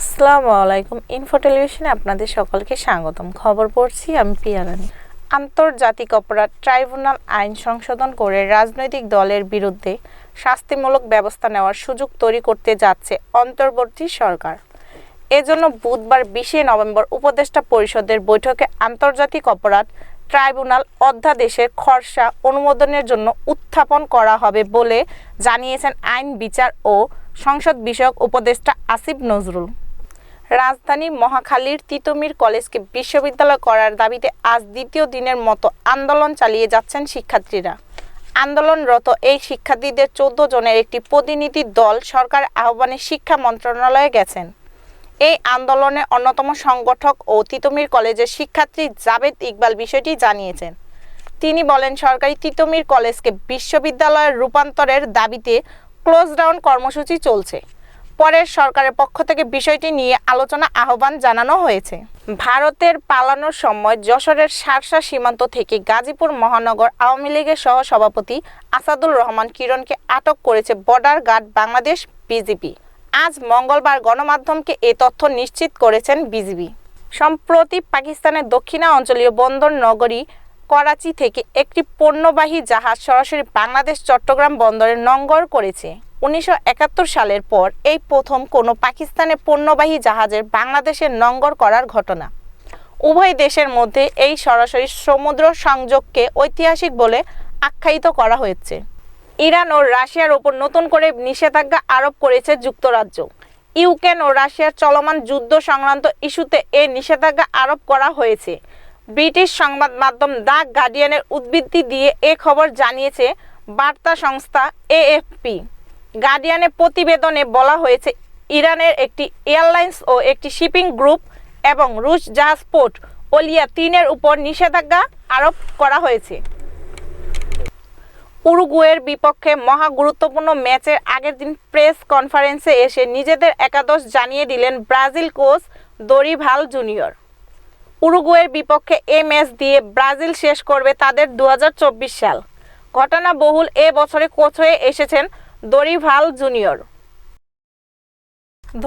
আসসালামু আলাইকুম। ইনফো টেলিভিশনে আপনাদের সকলকে স্বাগতম। খবর পড়ছি আমি পিয়া রানী। আন্তর্জাতিক অপরাধ ট্রাইব্যুনাল আইন সংশোধন করে রাজনৈতিক দলের বিরুদ্ধে শাস্তিমূলক ব্যবস্থা নেওয়ার সুযোগ তৈরি করতে যাচ্ছে অন্তর্বর্তী সরকার। এজন্য বুধবার 20 নভেম্বর উপদেষ্টা পরিষদের বৈঠকে আন্তর্জাতিক অপরাধ ট্রাইব্যুনাল অধ্যাদেশের খসড়া অনুমোদনের জন্য উত্থাপন করা হবে বলে জানিয়েছেন আইন বিচার ও সংসদ বিষয়ক উপদেষ্টা আসিফ নজরুল। রাজধানী মহাখালীর তিতুমীর কলেজকে বিশ্ববিদ্যালয় করার দাবিতে আজ দ্বিতীয় দিনের মতো আন্দোলন চালিয়ে যাচ্ছেন শিক্ষার্থীরা। আন্দোলনরত এই শিক্ষার্থীদের 14 জনের একটি প্রতিনিধি দল সরকারের আহ্বানে শিক্ষা মন্ত্রণালয়ে গেছেন। এই আন্দোলনের অন্যতম সংগঠক ও তিতুমীর কলেজের শিক্ষার্থী জাবেদ ইকবাল বিষয়টি জানিয়েছেন। তিনি বলেন, সরকারি তিতুমীর কলেজকে বিশ্ববিদ্যালয়ের রূপান্তরের দাবিতে ক্লোজ ডাউন কর্মসূচি চলছে। পরে সরকারের পক্ষ থেকে বিষয়টি নিয়ে আলোচনা আহ্বান জানানো হয়েছে। ভারতের পালানোর সময় যশোরের শার্শা সীমান্ত থেকে গাজীপুর মহানগর আওয়ামী লীগের সহসভাপতি আসাদুর রহমান কিরণকে আটক করেছে বর্ডার গার্ড বাংলাদেশ বিজিবি। আজ মঙ্গলবার গণমাধ্যমকে এ তথ্য নিশ্চিত করেছেন বিজিবি। সম্প্রতি পাকিস্তানের দক্ষিণাঞ্চলীয় বন্দর নগরী করাচি থেকে একটি পণ্যবাহী জাহাজ সরাসরি বাংলাদেশ চট্টগ্রাম বন্দরে নোঙর করেছে। 1971 সালের পর এই প্রথম কোনো পাকিস্তানের পণ্যবাহী জাহাজের বাংলাদেশের নোঙর করার ঘটনা। উভয় দেশের মধ্যে এই সরাসরি সমুদ্র সংযোগকে ঐতিহাসিক বলে আখ্যায়িত করা হয়েছে। ইরান ও রাশিয়ার ওপর নতুন করে নিষেধাজ্ঞা আরোপ করেছে যুক্তরাজ্য। ইউক্রেন ও রাশিয়ার চলমান যুদ্ধ সংক্রান্ত ইস্যুতে এই নিষেধাজ্ঞা আরোপ করা হয়েছে। ব্রিটিশ সংবাদ মাধ্যম দ্য গার্ডিয়ানের উদ্ধৃতি দিয়ে এ খবর জানিয়েছে বার্তা সংস্থা এএফপি। গার্ডিয়ানের প্রতিবেদনে বলা হয়েছে, ইরানের একটি এয়ারলাইন্স ও একটি শিপিং গ্রুপ এবং রুশ জাহাজ পোর্ট ওলিয়া 3-এর উপর নিষেধাজ্ঞা আরোপ করা হয়েছে। উরুগুয়ের বিপক্ষে মহা গুরুত্বপূর্ণ ম্যাচের আগের দিন প্রেস কনফারেন্সে এসে নিজেদের একাদশ জানিয়ে দিলেন ব্রাজিল কোচ দরিভাল জুনিয়র। উরুগুয়ের বিপক্ষে এ ম্যাচ দিয়ে ব্রাজিল শেষ করবে তাদের 2024 সাল। ঘটনাবহুল এ বছরে কোচ হয়ে এসেছেন দরিভাল জুনিয়র।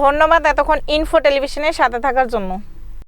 ধন্যবাদ এতক্ষণ ইনফো টেলিভিশনের সাথে থাকার জন্য।